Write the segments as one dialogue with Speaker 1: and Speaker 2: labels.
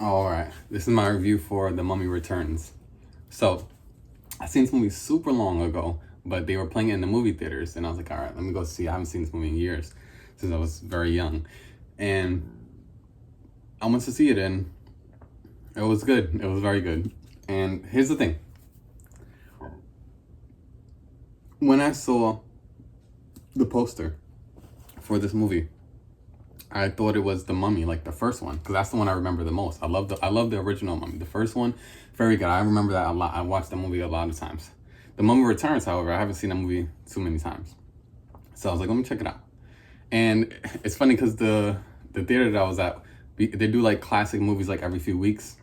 Speaker 1: All right, this is my review for The Mummy Returns. So, I seen this movie super long ago, but they were playing it in the movie theaters, and I was like, all right, let me go see. I haven't seen this movie in years since I was very young, and I went to see it, and it was good. It was very good. And here's the thing: when I saw the poster for this movie, I thought it was The Mummy, like the first one, because that's the one I remember the most. I love the original Mummy. The first one, very good. I remember that a lot. I watched that movie a lot of times. The Mummy Returns, however, I haven't seen that movie too many times. So I was like, let me check it out. And it's funny because the theater that I was at, they do like classic movies like every few weeks.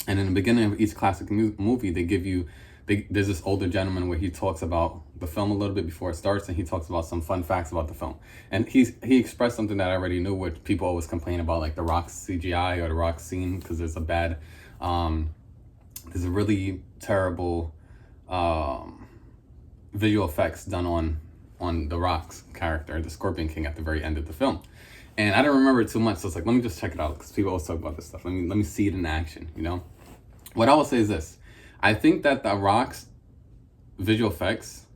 Speaker 1: And in the beginning of each classic movie, they give you, there's this older gentleman where he talks about the film a little bit before it starts, and he talks about some fun facts about the film. And he expressed something that I already knew, what people always complain about, like the Rock's CGI or the Rock scene, because there's a really terrible visual effects done on the Rock's character, the Scorpion King, at the very end of the film. And I don't remember it too much, so it's like, let me just check it out, because people always talk about this stuff. Let me see it in action, you know? What I will say is this: I think that the Rock's visual effects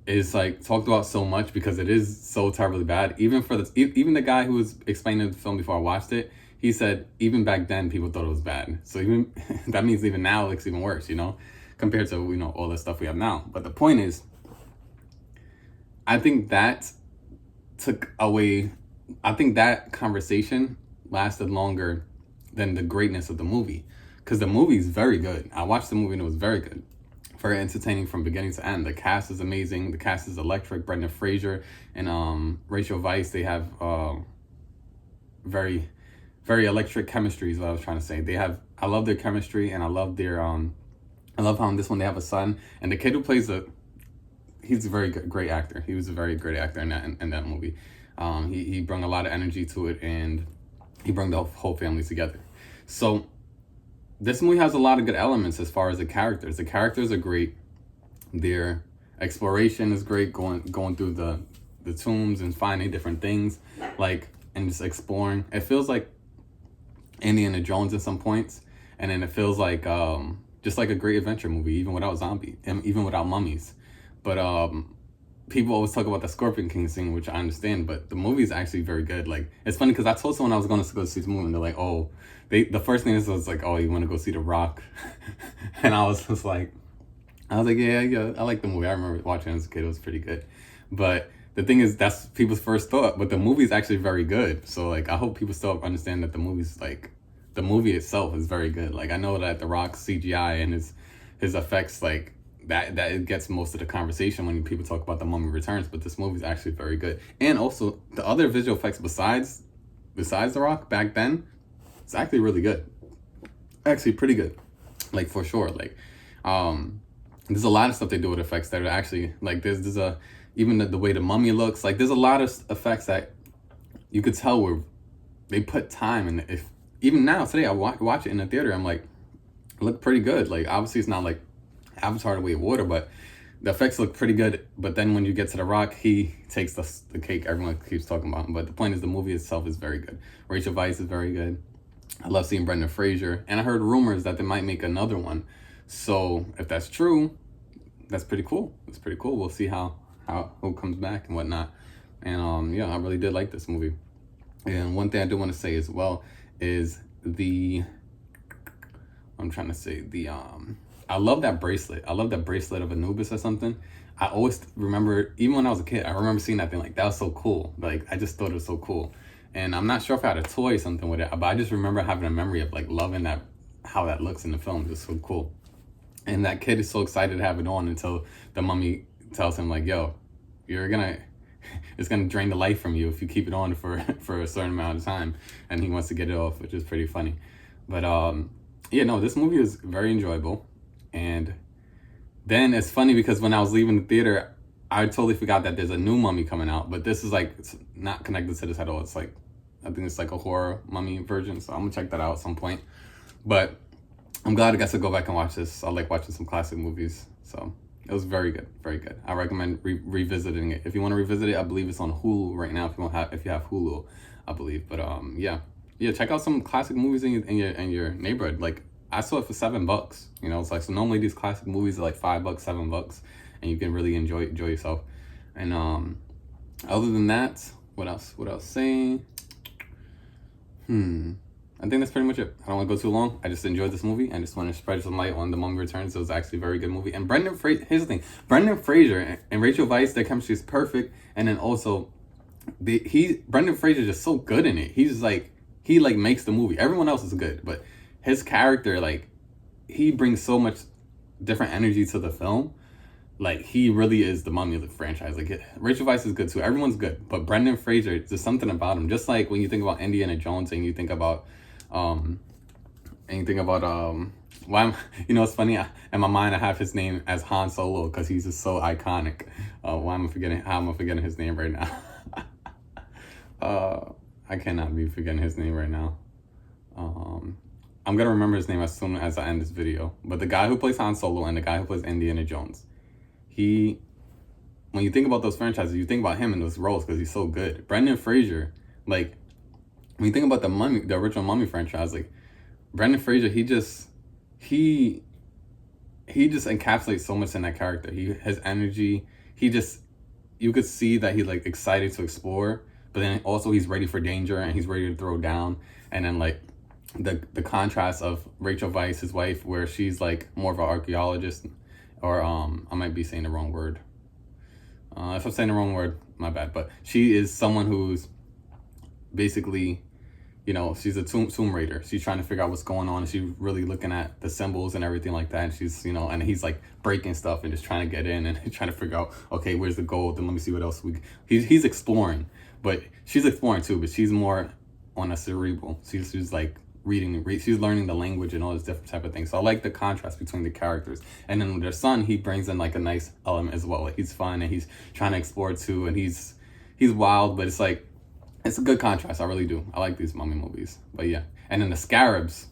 Speaker 1: is like talked about so much because it is so terribly bad. Even the guy who was explaining the film before I watched it, he said even back then people thought it was bad. So even that means even now it looks even worse, you know, compared to all the stuff we have now. But the point is, I think that took away. I think that conversation lasted longer than the greatness of the movie, because the movie is very good. I watched the movie and it was very good, very entertaining from beginning to end. The cast is amazing. The cast is electric. Brendan Fraser and Rachel Weisz, they have very, very electric chemistry is what I was trying to say. I love their chemistry, and I love I love how in this one they have a son, and the kid who plays he's a very good, great actor. He was a very great actor in that movie. He brought a lot of energy to it, and he brought the whole family together. So this movie has a lot of good elements as far as the characters. The characters are great. Their exploration is great, going through the tombs and finding different things, and just exploring. It feels like Indiana Jones at some points, and then it feels like just like a great adventure movie, even without zombie, and even without mummies. But people always talk about the Scorpion King scene, which I understand, but the movie is actually very good. Like, it's funny because I told someone I was going to go see this movie, and they're like, "Oh," the first thing is was like, "Oh, you want to go see The Rock?" And I was like, yeah, I like the movie. I remember watching it as a kid; it was pretty good. But the thing is, that's people's first thought, but the movie is actually very good. So like, I hope people still understand that the movie itself is very good. Like, I know that The Rock's CGI and his effects, like, that it gets most of the conversation when people talk about The Mummy Returns, but this movie is actually very good. And also the other visual effects besides The Rock back then, it's actually really good. Actually pretty good. Like, for sure. Like, there's a lot of stuff they do with effects that are actually like, there's a even the way the mummy looks, like there's a lot of effects that you could tell where they put time. And if even now today I watch it in the theater, I'm like, it looked pretty good. Like, obviously it's not like Avatar: The Way of Water, but the effects look pretty good. But then when you get to The Rock, he takes the cake everyone keeps talking about. But the point is, the movie itself is very good. Rachel Weisz is very good. I love seeing Brendan Fraser, and I heard rumors that they might make another one. So if that's true, that's pretty cool. It's pretty cool. We'll see how who comes back and whatnot. And yeah, I really did like this movie. And one thing I do want to say as well is I'm trying to say I love that bracelet. I love that bracelet of Anubis or something. I always remember, even when I was a kid, I remember seeing that thing, like, that was so cool. Like, I just thought it was so cool. And I'm not sure if I had a toy or something with it, but I just remember having a memory of like loving that, how that looks in the film. It's so cool. And that kid is so excited to have it on until the mummy tells him, like, yo, it's gonna drain the life from you if you keep it on for a certain amount of time. And he wants to get it off, which is pretty funny. But yeah, no, this movie is very enjoyable. And then it's funny because when I was leaving the theater, I totally forgot that there's a new mummy coming out. But this is like, it's not connected to this at all. It's like, I think it's like a horror mummy version. So I'm gonna check that out at some point. But I'm glad I got to go back and watch this. I like watching some classic movies. So it was very good, very good. I recommend revisiting it. If you want to revisit it, I believe it's on Hulu right now. If you have Hulu, I believe. But yeah, Yeah, check out some classic movies in your neighborhood. Like I saw it for $7. You know, it's like, so normally these classic movies are like $5, $7, and you can really enjoy yourself. And other than that, what else? What else? Saying? I think that's pretty much it. I don't want to go too long. I just enjoyed this movie. I just want to spread some light on The Mummy Returns. It was actually a very good movie. And Brendan Fraser, here's the thing. Brendan Fraser and Rachel Weisz, their chemistry is perfect. And then also, Brendan Fraser is just so good in it. He's like, he like makes the movie. Everyone else is good, but his character, like, he brings so much different energy to the film. Like, he really is the Mummy of the franchise. Like, Rachel Weisz is good too. Everyone's good, but Brendan Fraser, there's something about him. Just like when you think about Indiana Jones and you think about why am, you know, it's funny, in my mind I have his name as Han Solo because he's just so iconic. How am I forgetting his name right now? I cannot be forgetting his name right now. I'm gonna remember his name as soon as I end this video. But the guy who plays Han Solo and the guy who plays Indiana Jones, when you think about those franchises, you think about him in those roles because he's so good. Brendan Fraser, like, when you think about the original Mummy franchise, like, Brendan Fraser, he just encapsulates so much in that character. His energy, you could see that he's like excited to explore, but then also he's ready for danger and he's ready to throw down. And then like the contrast of Rachel Weisz, his wife, where she's like more of an archaeologist, or I might be saying the wrong word. If I'm saying the wrong word, my bad. But she is someone who's basically, you know, she's a tomb raider. She's trying to figure out what's going on. And she's really looking at the symbols and everything like that. And she's, you know, and he's like breaking stuff and just trying to get in and trying to figure out, okay, where's the gold? Then let me see what else he's exploring. But she's exploring too, but she's more on a cerebral. She's like she's learning the language and all this different type of things. So I like the contrast between the characters. And then their son, he brings in like a nice element as well. Like, he's fun and he's trying to explore too. And he's wild, but it's like, it's a good contrast. I really do. I like these Mummy movies. But yeah. And then the scarabs.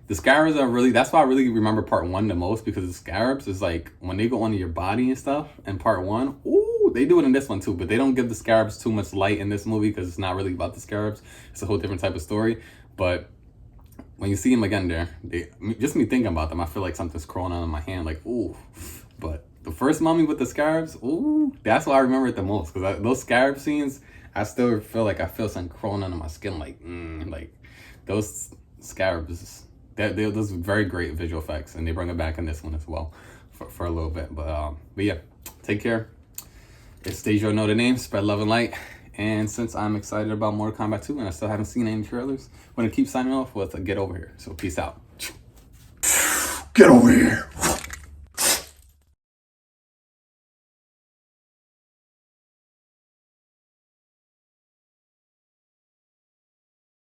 Speaker 1: The scarabs are really, that's why I really remember part 1 the most, because the scarabs is like when they go under your body and stuff in part 1. Ooh, they do it in this one too, but they don't give the scarabs too much light in this movie because it's not really about the scarabs. It's a whole different type of story. But when you see them again there, just me thinking about them, I feel like something's crawling out of my hand, like, ooh. But the first Mummy with the scarabs, ooh, that's why I remember it the most. Because those scarab scenes, I still feel like I feel something crawling under my skin. Like those scarabs, those are very great visual effects. And they bring it back in this one as well for a little bit. But yeah, take care. It's Dejo Know the Name, spread love and light. And since I'm excited about Mortal Kombat 2 and I still haven't seen any trailers, I'm going to keep signing off with a Get Over Here. So peace out.
Speaker 2: Get over here.